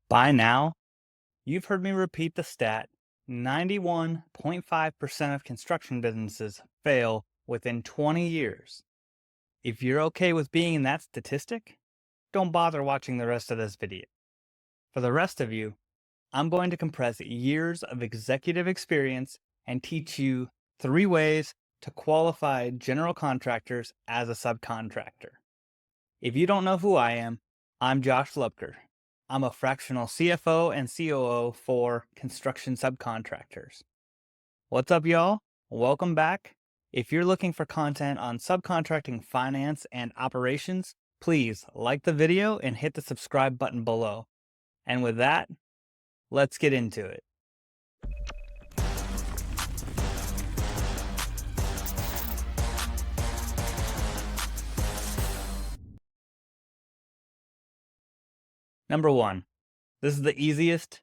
By now, you've heard me repeat the stat 91.5% of construction businesses fail within 20 years. If you're okay with being in that statistic, don't bother watching the rest of this video. For the rest of you, I'm going to compress years of executive experience and teach you 3 ways to qualify general contractors as a subcontractor. If you don't know who I am, I'm Josh Lupker. I'm a fractional CFO and COO for construction subcontractors. What's up, y'all? Welcome back. If you're looking for content on subcontracting finance and operations, please like the video and hit the subscribe button below. And with that, let's get into it. Number 1, this is the easiest.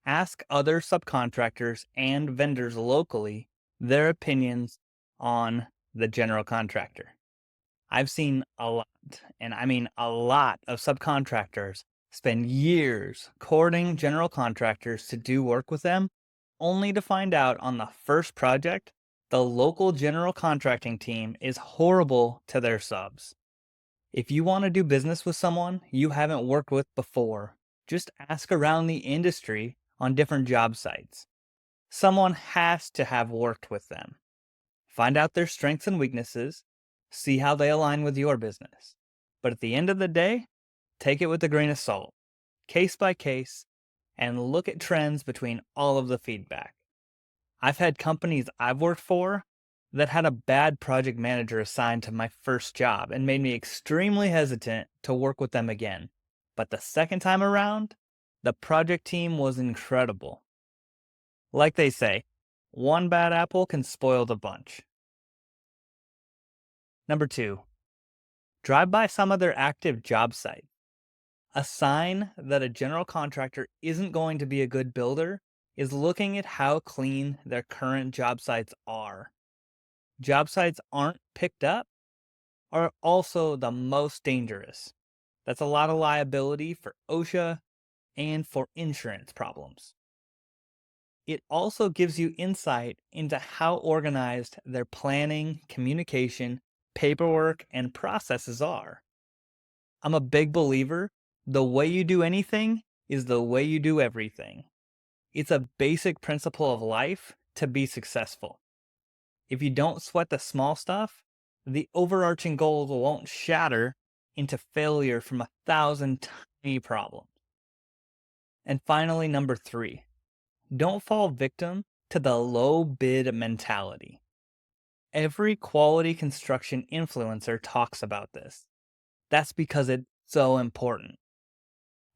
Ask other subcontractors and vendors locally their opinions on the general contractor. I've seen a lot, and I mean a lot, of subcontractors spend years courting general contractors to do work with them, only to find out on the first project the local general contracting team is horrible to their subs. If you want to do business with someone you haven't worked with before, just ask around the industry on different job sites. Someone has to have worked with them. Find out their strengths and weaknesses, see how they align with your business. But at the end of the day, take it with a grain of salt, case by case, and look at trends between all of the feedback. I've had companies I've worked for that had a bad project manager assigned to my first job and made me extremely hesitant to work with them again. But the second time around, the project team was incredible. Like they say, one bad apple can spoil the bunch. Number 2, drive by some of their active job sites. A sign that a general contractor isn't going to be a good builder is looking at how clean their current job sites are. Job sites aren't picked up are also the most dangerous. That's a lot of liability for OSHA and for insurance problems. It also gives you insight into how organized their planning, communication, paperwork, and processes are. I'm a big believer the way you do anything is the way you do everything. It's a basic principle of life to be successful. If you don't sweat the small stuff, the overarching goals won't shatter into failure from 1,000 tiny problems. And finally, number 3, don't fall victim to the low bid mentality. Every quality construction influencer talks about this. That's because it's so important.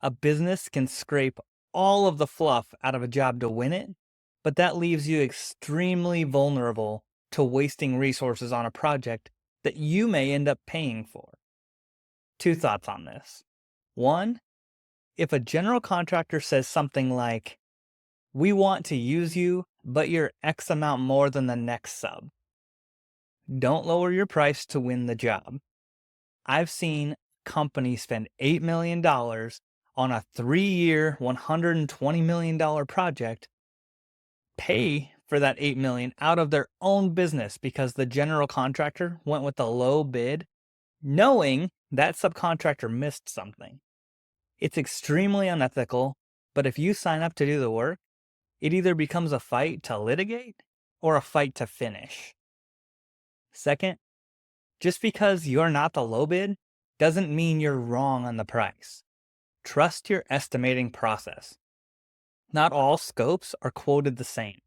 A business can scrape all of the fluff out of a job to win it, but that leaves you extremely vulnerable to wasting resources on a project that you may end up paying for. 2 thoughts on this. 1, if a general contractor says something like, "We want to use you, but you're X amount more than the next sub," don't lower your price to win the job. I've seen companies spend $8 million on a 3-year, $120 million project, pay for that $8 million out of their own business because the general contractor went with the low bid, knowing that subcontractor missed something. It's extremely unethical, but if you sign up to do the work, it either becomes a fight to litigate or a fight to finish. Second, just because you're not the low bid doesn't mean you're wrong on the price. Trust your estimating process. Not all scopes are quoted the same.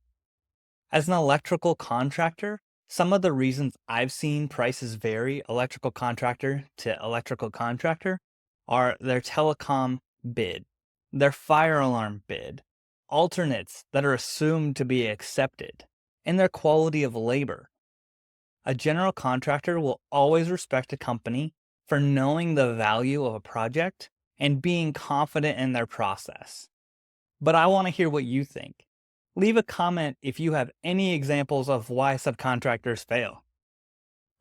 As an electrical contractor, some of the reasons I've seen prices vary electrical contractor to electrical contractor are their telecom bid, their fire alarm bid, alternates that are assumed to be accepted, and their quality of labor. A general contractor will always respect a company for knowing the value of a project and being confident in their process. But I want to hear what you think. Leave a comment if you have any examples of why subcontractors fail.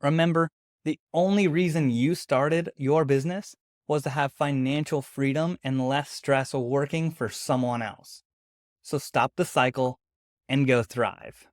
Remember, the only reason you started your business was to have financial freedom and less stress working for someone else. So stop the cycle and go thrive.